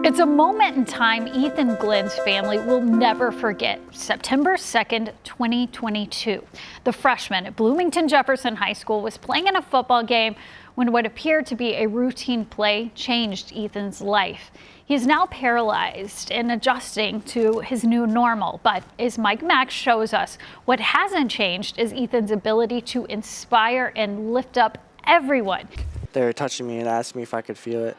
It's a moment in time Ethan Glynn's family will never forget. September 2nd, 2022. The freshman at Bloomington Jefferson High School was playing in a football game when what appeared to be a routine play changed Ethan's life. He is now paralyzed and adjusting to his new normal. But as Mike Mack shows us, what hasn't changed is Ethan's ability to inspire and lift up everyone. They were touching me and asked me if I could feel it,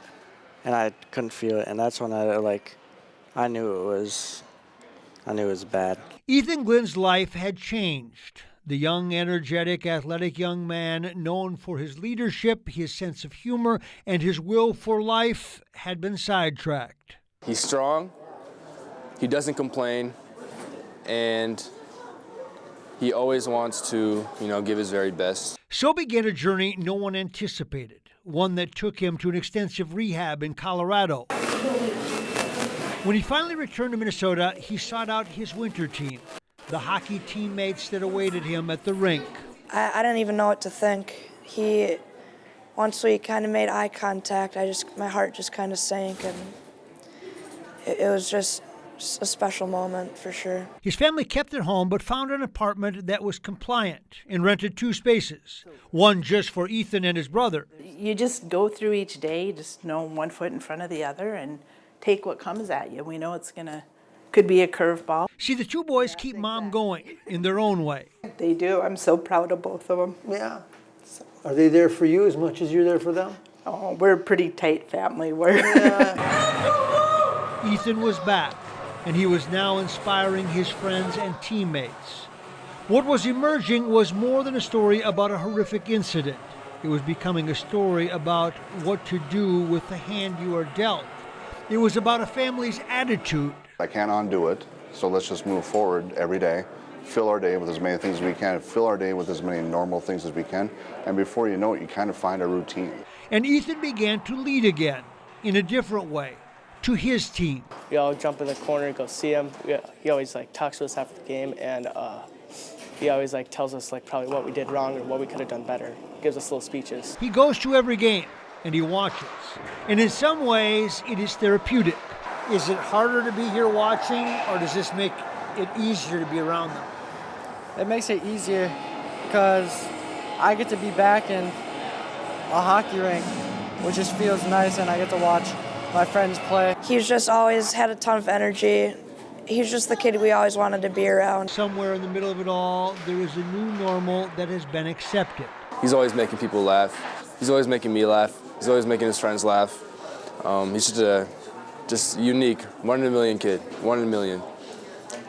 and I couldn't feel it, and that's when I knew it was bad. Ethan Glynn's life had changed. The young, energetic, athletic young man, known for his leadership, his sense of humor, and his will for life, had been sidetracked. He's strong, he doesn't complain, and he always wants to, give his very best. So began a journey no one anticipated, one that took him to an extensive rehab in Colorado. When he finally returned to Minnesota, he sought out his winter team, the hockey teammates that awaited him at the rink. I didn't even know what to think. Once we kind of made eye contact, my heart just kind of sank, and it was just a special moment for sure. His family kept it home, but found an apartment that was compliant and rented 2 spaces, one just for Ethan and his brother. You just go through each day, just know 1 foot in front of the other and take what comes at you. We know could be a curveball. See, the 2 boys keep mom going in their own way. They do. I'm so proud of both of them. Yeah. Are they there for you as much as you're there for them? Oh, we're a pretty tight family. Ethan was back, and he was now inspiring his friends and teammates. What was emerging was more than a story about a horrific incident. It was becoming a story about what to do with the hand you are dealt. It was about a family's attitude. I can't undo it, so let's just move forward every day, fill our day with as many things as we can, fill our day with as many normal things as we can, and before you know it, you kind of find a routine. And Ethan began to lead again, in a different way, to his team. We all jump in the corner and go see him. He always talks to us after the game, and he always tells us probably what we did wrong or what we could have done better. Gives us little speeches. He goes to every game, and he watches. And in some ways, it is therapeutic. Is it harder to be here watching, or does this make it easier to be around them? It makes it easier because I get to be back in a hockey rink, which just feels nice, and I get to watch my friends play. He's just always had a ton of energy. He's just the kid we always wanted to be around. Somewhere in the middle of it all, there is a new normal that has been accepted. He's always making people laugh. He's always making me laugh. He's always making his friends laugh. He's just unique, 1 in a million kid, 1 in a million.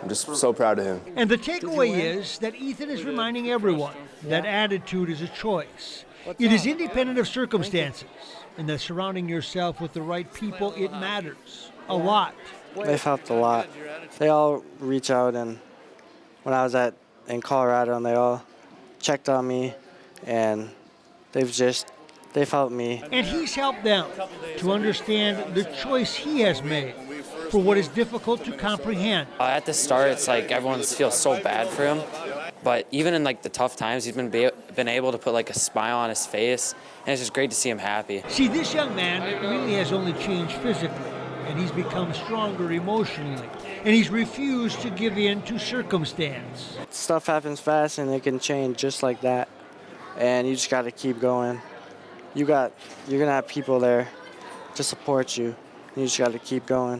I'm just so proud of him. And the takeaway is that Ethan is reminding everyone that attitude is a choice. It is independent of circumstances, and that surrounding yourself with the right people, it matters a lot. They've helped a lot. They all reach out, and when I was in Colorado, and they all checked on me, and they've helped me. And he's helped them to understand the choice he has made for what is difficult to comprehend. At the start, it's everyone feels so bad for him. But even in the tough times, he's been able to put a smile on his face, and it's just great to see him happy. See, this young man really has only changed physically, and he's become stronger emotionally, and he's refused to give in to circumstance. Stuff happens fast, and it can change just like that, and you just got to keep going. You're gonna have people there to support you, and you just got to keep going.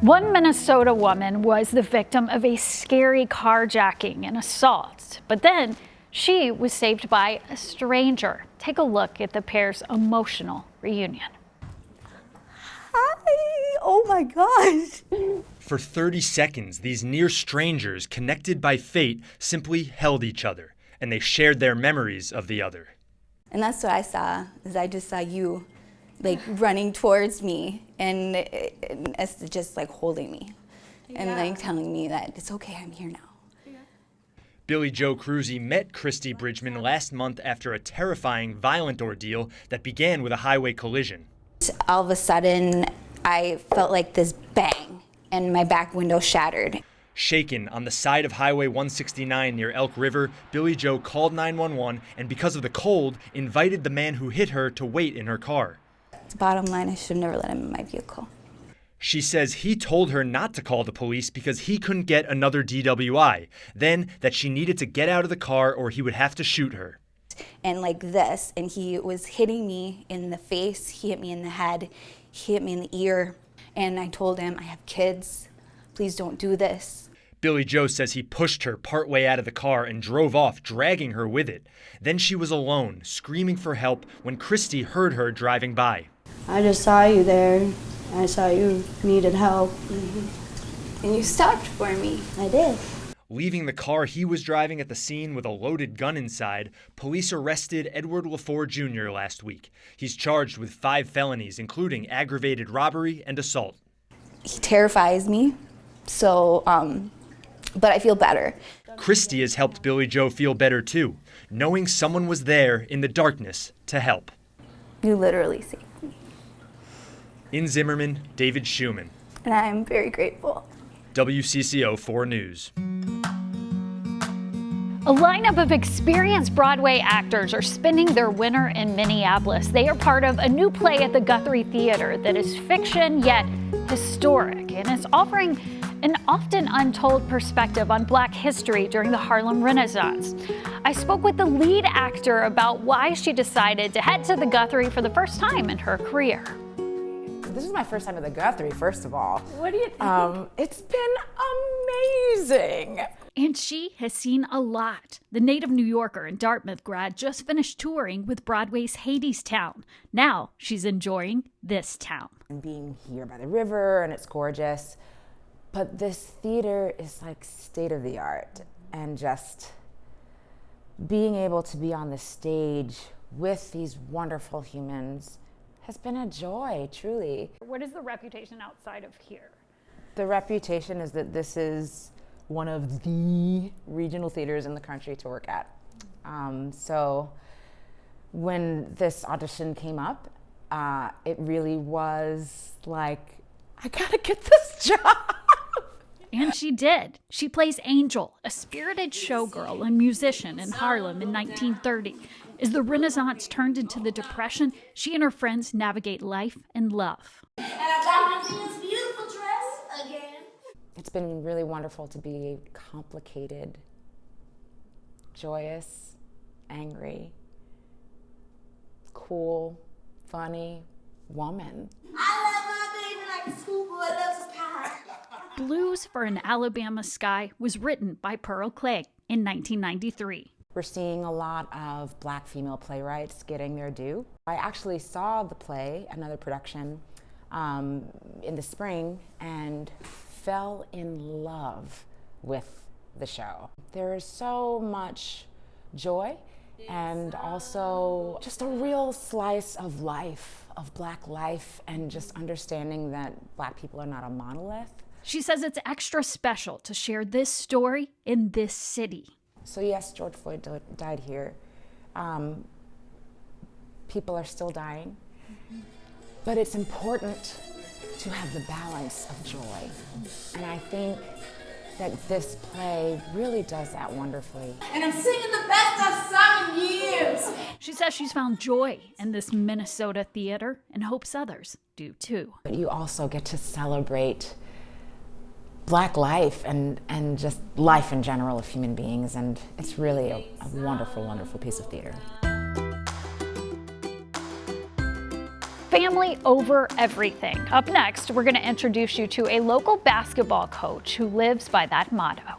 One Minnesota woman was the victim of a scary carjacking and assault, but then she was saved by a stranger. Take a look at the pair's emotional reunion. Hi! Oh my gosh! For 30 seconds, these near strangers, connected by fate, simply held each other, and they shared their memories of the other. And that's what I saw, is I just saw you running towards me, and it's just holding me, and telling me that it's okay, I'm here now. Billy Joe Cruzy met Christy Bridgman last month after a terrifying, violent ordeal that began with a highway collision. All of a sudden, I felt this bang, and my back window shattered. Shaken on the side of Highway 169 near Elk River, Billy Joe called 911 and because of the cold, invited the man who hit her to wait in her car. Bottom line, I should never let him in my vehicle. She says he told her not to call the police because he couldn't get another DWI, then that she needed to get out of the car or he would have to shoot her. And like this, and he was hitting me in the face, he hit me in the head, he hit me in the ear, and I told him, I have kids, please don't do this. Billy Joe says he pushed her partway out of the car and drove off, dragging her with it. Then she was alone, screaming for help when Christy heard her driving by. I just saw you there. I saw you needed help. And you stopped for me. I did. Leaving the car he was driving at the scene with a loaded gun inside, police arrested Edward LaFour Jr. last week. He's charged with 5 felonies, including aggravated robbery and assault. He terrifies me, so, but I feel better. Christy has helped Billy Joe feel better too, knowing someone was there in the darkness to help. You literally saved me. In Zimmerman, David Schumann. And I'm very grateful. WCCO 4 News. A lineup of experienced Broadway actors are spending their winter in Minneapolis. They are part of a new play at the Guthrie Theater that is fiction yet historic, and it's offering an often untold perspective on Black history during the Harlem Renaissance. I spoke with the lead actor about why she decided to head to the Guthrie for the first time in her career. This is my first time at the Guthrie, first of all. What do you think? It's been amazing. And she has seen a lot. The native New Yorker and Dartmouth grad just finished touring with Broadway's Hadestown. Now she's enjoying this town. And being here by the river, and it's gorgeous. But this theater is like state of the art. And just being able to be on the stage with these wonderful humans has been a joy, truly. What is the reputation outside of here? The reputation is that this is one of the regional theaters in the country to work at. So when this audition came up, it really was like, I gotta get this job. And she did. She plays Angel, a spirited showgirl and musician in Harlem in 1930. As the Renaissance turned into the Depression, she and her friends navigate life and love. And I got my this beautiful dress again. It's been really wonderful to be a complicated, joyous, angry, cool, funny woman. I love my baby like a schoolboy loves his pie. Blues for an Alabama Sky was written by Pearl Clegg in 1993. We're seeing a lot of Black female playwrights getting their due. I actually saw the play, another production, in the spring and fell in love with the show. There is so much joy and also just a real slice of life, of Black life, and just understanding that Black people are not a monolith. She says it's extra special to share this story in this city. So yes, George Floyd died here. People are still dying, but it's important to have the balance of joy. And I think that this play really does that wonderfully. And I'm singing the best I've sung in years. She says she's found joy in this Minnesota theater and hopes others do too. But you also get to celebrate Black life and just life in general of human beings, and it's really a wonderful, wonderful piece of theater. Family over everything. Up next, we're going to introduce you to a local basketball coach who lives by that motto.